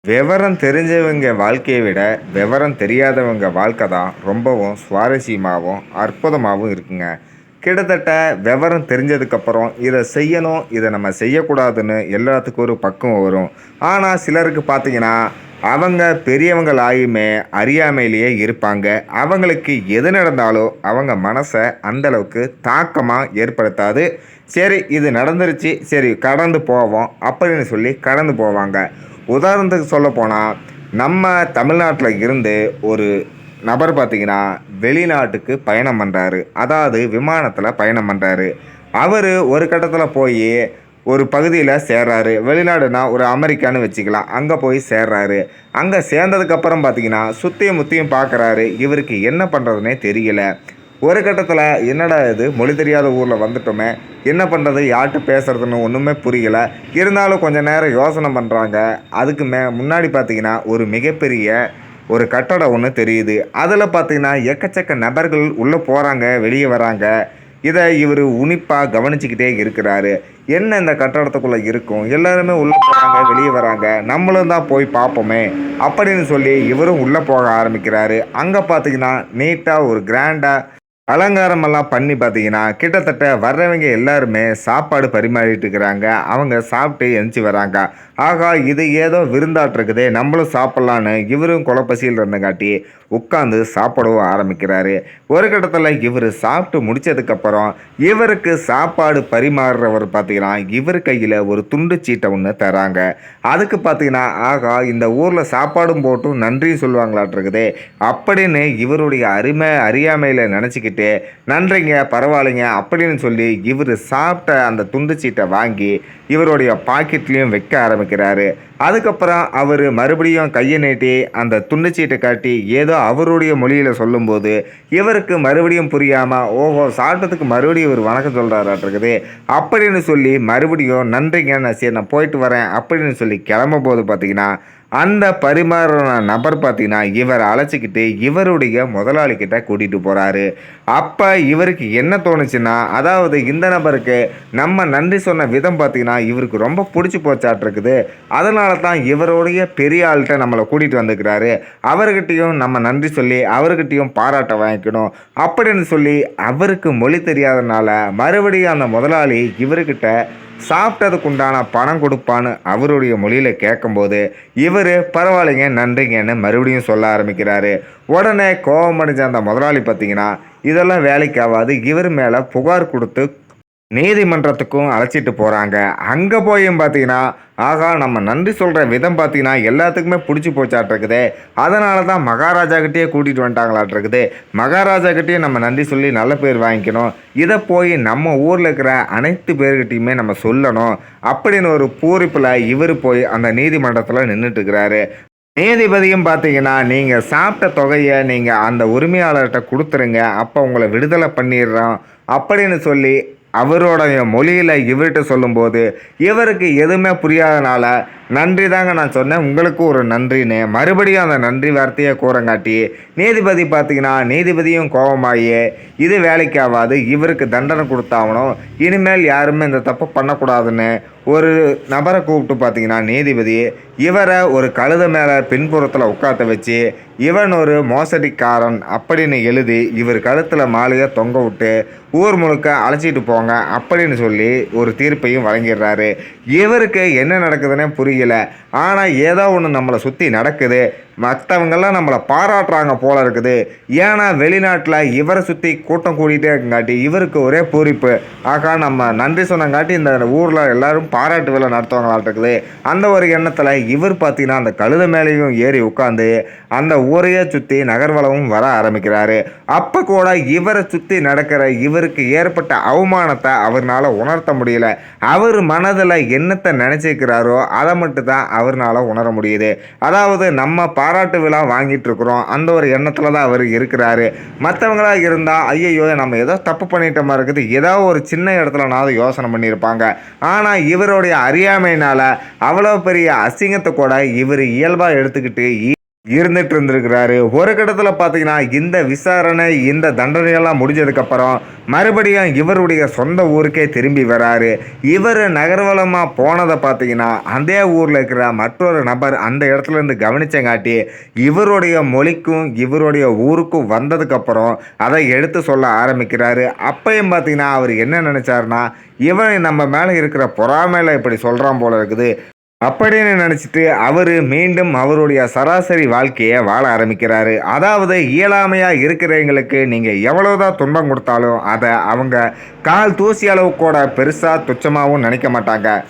விவரம் தெரிஞ்சவங்க வாழ்க்கையை விட விவரம் தெரியாதவங்க வாழ்க்கை தான் ரொம்பவும் சுவாரஸ்யமாகவும் அற்புதமாகவும் இருக்குங்க. கிட்டத்தட்ட விவரம் தெரிஞ்சதுக்கப்புறம் இதை செய்யணும், இதை நம்ம செய்யக்கூடாதுன்னு எல்லாத்துக்கும் ஒரு பக்குவம் வரும். ஆனால் சிலருக்கு பார்த்தீங்கன்னா, அவங்க பெரியவங்களாயுமே அறியாமையிலேயே இருப்பாங்க. அவங்களுக்கு எது நடந்தாலும் அவங்க மனசை அந்தளவுக்கு தாக்கமாக ஏற்படுத்தாது. சரி, இது நடந்துருச்சு, சரி கடந்து போவோம் அப்படின்னு சொல்லி கடந்து போவாங்க. உதாரணத்துக்கு சொல்லப்போனால், நம்ம தமிழ்நாட்டில் இருந்து ஒரு நபர் பார்த்தீங்கன்னா, வெளிநாட்டுக்கு பயணம் பண்ணுறாரு. அதாவது விமானத்தில் பயணம் பண்ணுறாரு. அவர் ஒரு கட்டத்தில் போய் ஒரு பகுதியில் சேர்றாரு. வெளிநாடுனா ஒரு அமெரிக்கான்னு வச்சுக்கலாம். அங்கே போய் சேர்றாரு. அங்கே சேர்ந்ததுக்கப்புறம் பார்த்தீங்கன்னா, சுற்றியும் முற்றியும் பார்க்குறாரு. இவருக்கு என்ன பண்ணுறதுனே தெரியல. ஒரு கட்டத்தில் என்னடா இது மொழி தெரியாத ஊரில் வந்துட்டோமே, என்ன பண்ணுறது, யார்கிட்ட பேசுகிறதுன்னு ஒன்றுமே புரியலை. இருந்தாலும் கொஞ்சம் நேரம் யோசனை பண்ணுறாங்க. அதுக்கு முன்னாடி பார்த்தீங்கன்னா ஒரு மிகப்பெரிய ஒரு கட்டடம் ஒன்று தெரியுது. அதில் பார்த்தீங்கன்னா எக்கச்சக்க நபர்கள் உள்ளே போகிறாங்க, வெளியே வராங்க. இதை இவர் உன்னிப்பாக கவனிச்சுக்கிட்டே இருக்கிறாரு. என்ன இந்த கட்டடத்துக்குள்ளே இருக்கும், எல்லாருமே உள்ளே போகிறாங்க, வெளியே வராங்க, நம்மளும் தான் போய் பார்ப்போமே அப்படின்னு சொல்லி இவரும் உள்ளே போக ஆரம்பிக்கிறாரு. அங்கே பார்த்தீங்கன்னா நீட்டாக ஒரு கிராண்டாக அலங்காரமெல்லாம் பண்ணி பார்த்தீங்கன்னா, கிட்டத்தட்ட வர்றவங்க எல்லாருமே சாப்பாடு பரிமாறிட்டு இருக்கிறாங்க. அவங்க சாப்பிட்டு எந்திச்சு வராங்க. ஆகா, இது ஏதோ விருந்தாட்டிருக்குதே, நம்மளும் சாப்பிட்லான்னு இவரும் குலப்பசியில் இருந்தங்காட்டி உட்காந்து சாப்பிடவும் ஆரம்பிக்கிறாரு. ஒரு கட்டத்தில் இவர் சாப்பிட்டு முடித்ததுக்கப்புறம் இவருக்கு சாப்பாடு பரிமாறுறவர் பார்த்தீங்கன்னா, இவர் கையில் ஒரு துண்டு சீட்டை ஒன்று தராங்க. அதுக்கு பார்த்தீங்கன்னா, ஆகா, இந்த ஊரில் சாப்பாடும் போட்டும் நன்றி சொல்லுவாங்களாட்டிருக்குதே அப்படின்னு இவருடைய அறியாமையில் நினச்சிக்கிட்டு, நன்றிங்க, பரவாயில்லைங்க அப்படின்னு சொல்லி இவர் சாப்பிட்ட அந்த துண்டு சீட்டை வாங்கி இவருடைய பாக்கெட்லேயும் வைக்க ஆரம்பிக்கிறாரு. அதுக்கப்புறம் அவர் மறுபடியும் கையை நீட்டி அந்த துண்டுச்சீட்டை காட்டி ஏதோ அவருடைய மொழியில் சொல்லும்போது இவருக்கு மறுபடியும் புரியாமல், ஓஹோ, சாப்பிட்டதுக்கு மறுபடியும் இவர் வணக்கம் சொல்கிறாராட்டிருக்குது அப்படின்னு சொல்லி மறுபடியும் நன்றிங்க, நான் சரி நான் போயிட்டு வரேன் அப்படின்னு சொல்லி கிளம்பும் போது பார்த்தீங்கன்னா, அந்த பரிமாறின நபர் பார்த்தீங்கன்னா இவரை அழைச்சிக்கிட்டு இவருடைய முதலாளிக்கிட்ட கூட்டிகிட்டு போகிறாரு. அப்போ இவருக்கு என்ன தோணுச்சுன்னா, அதாவது இந்த நபருக்கு நம்ம நன்றி சொன்ன விதம் பார்த்தீங்கன்னா இவருக்கு ரொம்ப பிடிச்சி போச்சாட்டிருக்குது. அதனால தான் இவருடைய பெரிய ஆள்கிட்ட நம்மளை கூட்டிகிட்டு வந்துக்கிறாரு. அவர்கிட்டையும் நம்ம நன்றி சொல்லி அவர்கிட்டையும் பாராட்ட வாங்கிக்கணும் அப்படின்னு சொல்லி அவருக்கு மொழி தெரியாதனால மறுபடியும் அந்த முதலாளி இவர்கிட்ட சாப்பிட்டதுக்கு உண்டான பணம் கொடுப்பான்னு அவருடைய மொழியில் கேட்கும்போது இவர் பரவாயில்லைங்க, நன்றிங்கன்னு மறுபடியும் சொல்ல ஆரம்பிக்கிறாரு. உடனே கோபமடைஞ்ச அந்த முதலாளி பார்த்தீங்கன்னா, இதெல்லாம் வேலைக்கு ஆகாது, இவர் மேலே புகார் கொடுத்து நீதிமன்றத்துக்கும் அழைச்சிட்டு போகிறாங்க. அங்கே போயும் பார்த்தீங்கன்னா, ஆகா, நம்ம நன்றி சொல்கிற விதம் பார்த்தீங்கன்னா எல்லாத்துக்குமே பிடிச்சி போச்சாட்டிருக்குதே, அதனால தான் மகாராஜாக்கிட்டேயே கூட்டிகிட்டு வந்துட்டாங்களாட்டிருக்குது. மகாராஜாக்கிட்டேயே நம்ம நன்றி சொல்லி நல்ல பேர் வாங்கிக்கணும், இதை போய் நம்ம ஊரில் இருக்கிற அனைத்து பேர்கிட்டையுமே நம்ம சொல்லணும் அப்படின்னு ஒரு பூரிப்பில் இவர் போய் அந்த நீதிமன்றத்தில் நின்றுட்டுருக்கிறாரு. நீதிபதியும் பார்த்தீங்கன்னா, நீங்கள் சாப்பிட்ட தொகையை நீங்கள் அந்த உரிமையாளர்கிட்ட கொடுத்துருங்க, அப்போ உங்களை விடுதலை பண்ணிடுறோம் அப்படின்னு சொல்லி அவரோடைய மொழியில் இவர்கிட்ட சொல்லும்போது இவருக்கு எதுவுமே புரியாதனால, நன்றி தாங்க நான் சொன்னேன், உங்களுக்கு ஒரு நன்றின்னு மறுபடியும் அந்த நன்றி வார்த்தையை கூறங்காட்டி நீதிபதி பார்த்தீங்கன்னா நீதிபதியும் கோபமாகி, இது வேலைக்கு ஆகாது, இவருக்கு தண்டனை கொடுத்தாகணும், இனிமேல் யாருமே இந்த தப்பு பண்ணக்கூடாதுன்னு ஒரு நபரை கூப்பிட்டு பார்த்தீங்கன்னா நீதிபதி இவரை ஒரு கழுதை மேலே பின்புறத்தில் உட்காத்த வச்சு இவன் ஒரு மோசடிக்காரன் அப்படின்னு எழுதி இவர் கழுத்தில் மாலையை தொங்க விட்டு ஊர் முழுக்க அழைச்சிட்டு போங்க அப்படின்னு சொல்லி ஒரு தீர்ப்பையும் வழங்கிடுறாரு. இவருக்கு என்ன நடக்குதுன்னே புரியல. ஆனால் ஏதோ ஒன்று நம்மளை சுற்றி நடக்குது, மற்றவங்கெல்லாம் நம்மளை பாராட்டுறாங்க போல இருக்குது. ஏன்னா வெளிநாட்டில் இவரை சுற்றி கூட்டம் கூட்டிகிட்டே இருக்குங்காட்டி இவருக்கு ஒரே பூரிப்பு, ஆகா, நம்ம நன்றி சொன்னங்காட்டி இந்த ஊரில் எல்லோரும் பாராட்டு விழா நடத்துவாங்களாட்டு இருக்குது. அந்த ஒரு எண்ணத்தில் இவர் பார்த்தீங்கன்னா அந்த கழுதை மேலேயும் ஏறி உட்காந்து அந்த ஊரையே சுற்றி நகர்வலமும் வர ஆரம்பிக்கிறாரு. அப்போ கூட இவரை சுற்றி நடக்கிற இவருக்கு ஏற்பட்ட அவமானத்தை அவர்னால் உணர்த்த முடியல. அவர் மனதில் என்னத்தை நினச்சிக்கிறாரோ அதை மட்டும் தான் அவர்னால் உணர முடியுது. அதாவது நம்ம பாராட்டு விழா வாங்கிட்டு இருக்கிறோம், அந்த ஒரு எண்ணத்தில் தான் அவர் இருக்கிறாரு. மற்றவங்களாக இருந்தால் ஐயையோ நம்ம ஏதோ தப்பு பண்ணிட்ட மாதிரி இருக்குது, ஏதோ ஒரு சின்ன இடத்துல நான் யோசனை பண்ணியிருப்பாங்க. ஆனால் இவருடைய அறியாமையினால் அவ்வளோ பெரிய அசிங்கத்தை கூட இவர் இயல்பாக எடுத்துக்கிட்டு இருந்துட்டு இருந்திருக்கிறாரு. ஒரு கட்டத்துல பார்த்தீங்கன்னா, இந்த விசாரணை, இந்த தண்டனையெல்லாம் முடிஞ்சதுக்கப்புறம், மறுபடியும் இவருடைய சொந்த ஊருக்கே திரும்பி வராரு. இவரு நகர்வலமா போனத பார்த்தீங்கன்னா, அதே ஊர்ல இருக்கிற மற்றொரு நபர் அந்த இடத்துலருந்து கவனிச்சங்காட்டி, இவருடைய மொழிக்கும், இவருடைய ஊருக்கும் வந்ததுக்கப்புறம், அத எடுத்து சொல்ல ஆரம்பிக்கிறாரு. அப்பயும் பார்த்தீங்கன்னா, அவரு என்ன நெனச்சாருன்னா, இவன் நம்ம மேல இருக்கிற பொறாமையில இப்படி சொல்றான் போல இருக்குது. அப்படின்னு நினைச்சிட்டு அவரு மீண்டும் அவருடைய சராசரி வாழ்க்கைய வாழ ஆரம்பிக்கிறாரு. அதாவது இயலாமையா இருக்கிறவங்களுக்கு நீங்க எவ்வளவுதான் துன்பம் கொடுத்தாலும், அத அவங்க கால் தூசி அளவு கூட பெருசா துச்சமாவும் நினைக்க மாட்டாங்க.